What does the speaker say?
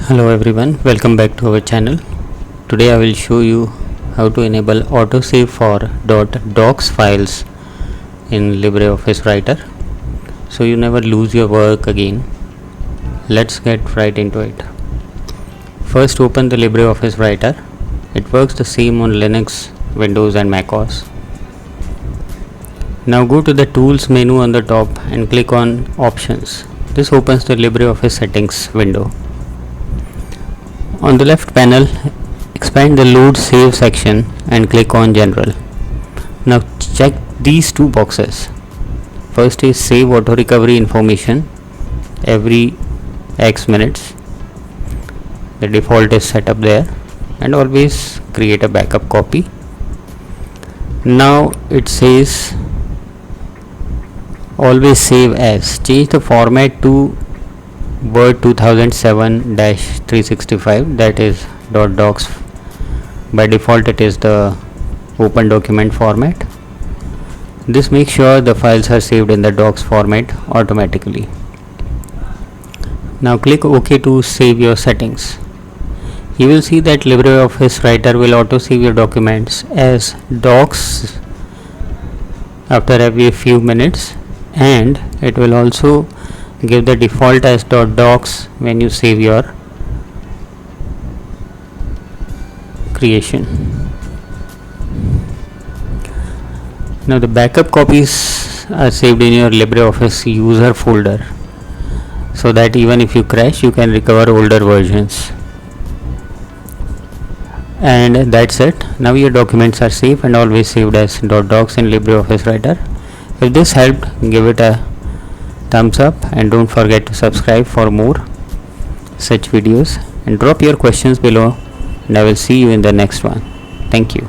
Hello everyone, welcome back to our channel. Today I will show you how to enable AutoSave for .docx files in LibreOffice Writer so you never lose your work again. Let's get right into it. First open the LibreOffice Writer. It works the same on Linux, Windows and macOS. Now go to the Tools menu on the top and click on Options. This opens the LibreOffice settings window. On the left panel, expand the Load Save section and click on General. Now check these two boxes. First is Save AutoRecovery information every X minutes. The default is set up there, and always create a backup copy. Now it says always save as. Change the format to Word 2007-365, that is .docx. By default it is the open document format. This makes sure the files are saved in the docs format automatically. Now click OK to save your settings. You will see that LibreOffice Writer will auto save your documents as docs after every few minutes, and it will also give the default as .docx when you save your creation. Now the backup copies are saved in your LibreOffice user folder, so that even if you crash you can recover older versions. And that's it. Now your documents are safe and always saved as .docx in LibreOffice Writer. If this helped, give it a thumbs up and don't forget to subscribe for more such videos, and drop your questions below, and I will see you in the next one. Thank you.